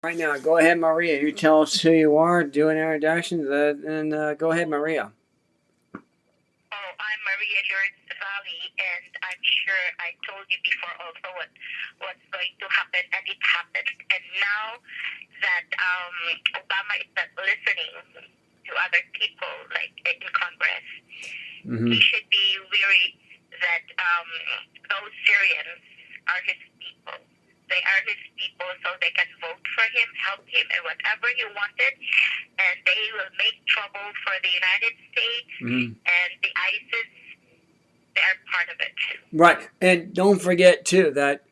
Right now, go ahead, Maria. You tell us who you are, do an introduction, and go ahead, Maria. Oh, I'm Maria Lourdes Valley, and I'm sure I told you before also what's going to happen, and it happened. And now that Obama is not listening to other people, like in Congress, he should be weary that those Syrians are his people. They are his people, so they can vote for him, help him, and whatever he wanted, and they will make trouble for the United States and the ISIS. They're part of it. Right, and don't forget too that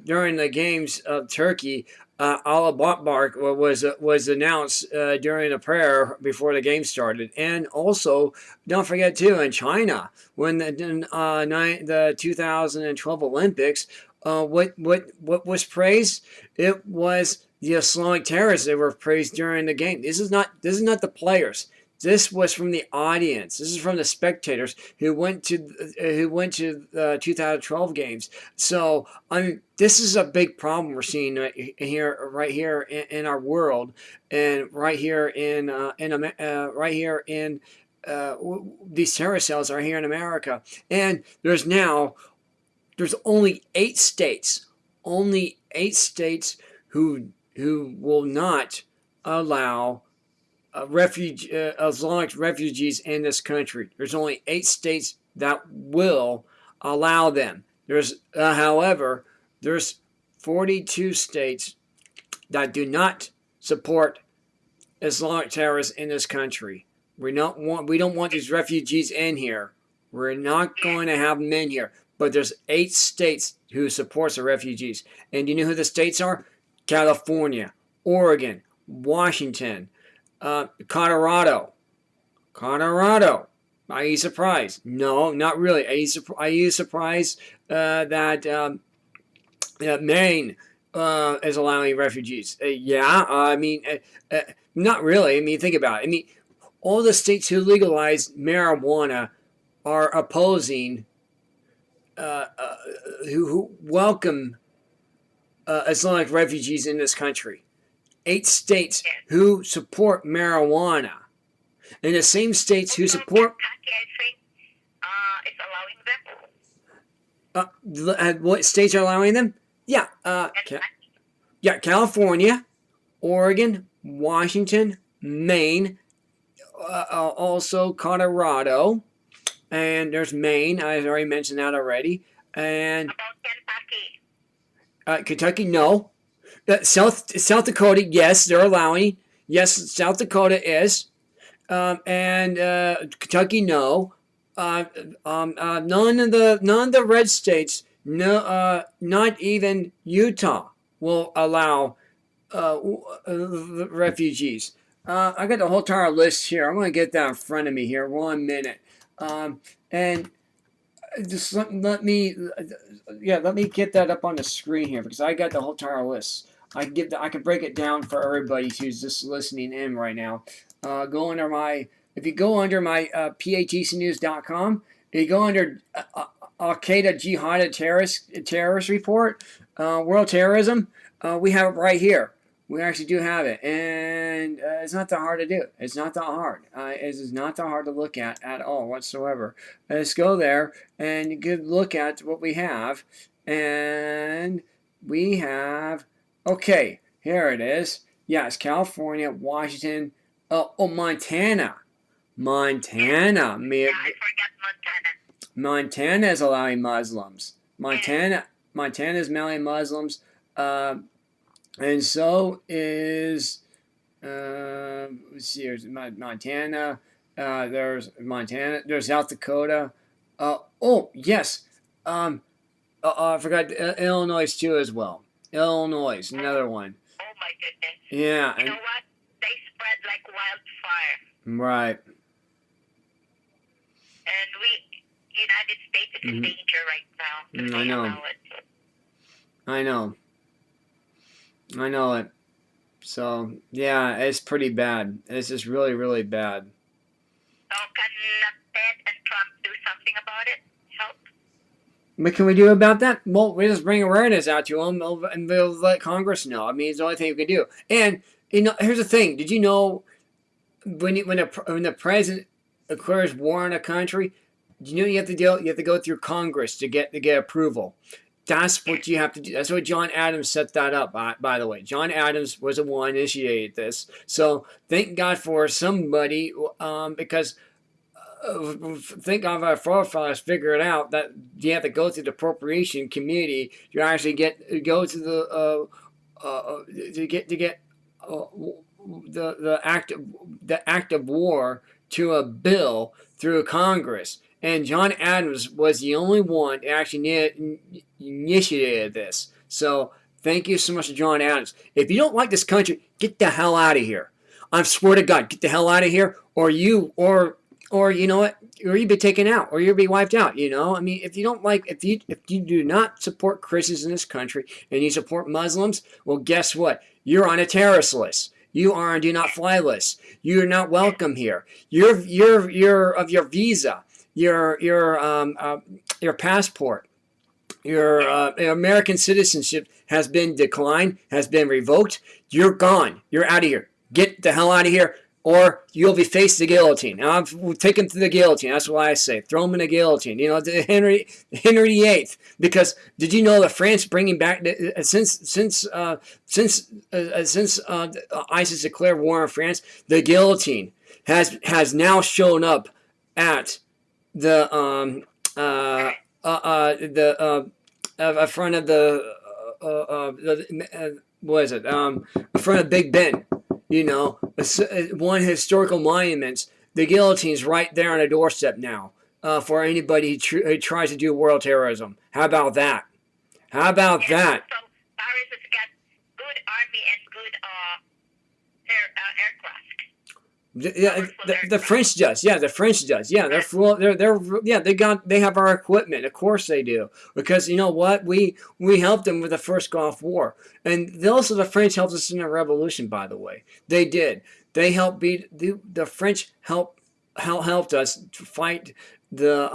during the games of Turkey, Allah Akbar was announced during a prayer before the game started, and also don't forget too in China when the 2012 Olympics, what was praised? It was the Islamic terrorists that were praised during the game. This is not the players. This was from the audience. This is from the spectators who went to the 2012 games. So I mean, this is a big problem we're seeing right here in our world, and right here in these terror cells are here in America. And there's only 8 states, who will not allow Islamic refugees in this country. There's only 8 states that will allow them. However, there's 42 states that do not support Islamic terrorists in this country. We don't want these refugees in here. We're not going to have them in here. But there's 8 states who support the refugees. And you know who the states are? California, Oregon, Washington, Colorado. Are you surprised? No, not really. Are you surprised that Maine is allowing refugees? Yeah, not really. I mean, think about it. I mean, all the states who legalized marijuana are opposing, who welcome Islamic refugees in this country. 8 states who support marijuana, and the same states who support. Kentucky, I think, is allowing them. What states are allowing them? Yeah, California, Oregon, Washington, Maine, also Colorado, and there's Maine. I already mentioned that already. And about Kentucky, no. South Dakota, yes, they're allowing. Yes, South Dakota is, and Kentucky, no. None of the red states, no, not even Utah will allow refugees. I got the whole entire list here. I'm going to get that in front of me here. 1 minute, and just let me get that up on the screen here because I got the whole entire list. I can break it down for everybody who's just listening in right now. If you go under my patcnews.com, if you go under Al Qaeda Jihad terrorist report, world terrorism, we have it right here. We actually do have it, and it's not that hard to do. It's not that hard. It is not that hard to look at all whatsoever. Let's go there and you can look at what we have, and we have. Okay, here it is. Yes, California, Washington, Montana. Yeah, I forgot Montana. Montana is allowing Muslims. Montana is allowing Muslims, and so is let's see. There's Montana. There's Montana. There's South Dakota. Oh yes. I forgot Illinois too as well. Illinois, another one. Oh my goodness. Yeah. You know what? They spread like wildfire. Right. And United States is in danger right now. I know. I know it. So yeah, it's pretty bad. It's just really, really bad. So can Ted and Trump do something about it? What can we do about that? Well, we just bring awareness out to them, and they'll let Congress know. I mean, it's the only thing we can do. And here's the thing: did you know when the president declares war on a country, do you know you have to go through Congress to get approval? That's what you have to do. That's what John Adams set that up. By the way, John Adams was the one initiated this. So thank God for somebody, because thank God our forefathers figured out that you have to go through the appropriation committee to actually go to the to get uh, the act of war to a bill through Congress. And John Adams was the only one that actually initiated this. So thank you so much to John Adams. If you don't like this country, get the hell out of here. I swear to God, get the hell out of here, or you know what, or you'll be taken out, or you'll be wiped out. I mean, if you do not support Christians in this country and you support Muslims, well, guess what? You're on a terrorist list. You are on do not fly list. You're not welcome here. You're of your visa, your passport, your American citizenship has been declined, has been revoked. You're gone. You're out of here. Get the hell out of here, or you'll be faced the guillotine. Now, I'm taken to the guillotine. That's why I say throw him in the guillotine. To Henry VIII. Because did you know that France bringing back since ISIS declared war on France, the guillotine has now shown up at the front of what is it? In front of Big Ben. One historical monuments. The guillotine's right there on the doorstep now for anybody who tries to do world terrorism. How about that? How about that? So Paris has got good army and good aircraft. The French does. Yeah, the French does. Yeah, they have our equipment. Of course they do. Because you know what? We helped them with the first Gulf War. And also the French helped us in the revolution, by the way. They did. They helped the French helped us to fight the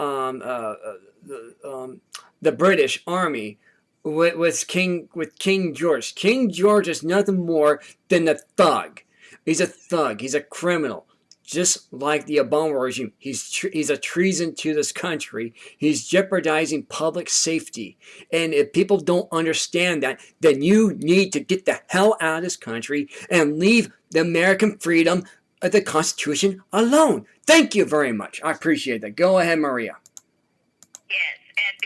British army with King George. King George is nothing more than a thug. He's a thug. He's a criminal. Just like the Obama regime. He's a treason to this country. He's jeopardizing public safety. And if people don't understand that, then you need to get the hell out of this country and leave the American freedom of the Constitution alone. Thank you very much. I appreciate that. Go ahead, Maria. Yes, and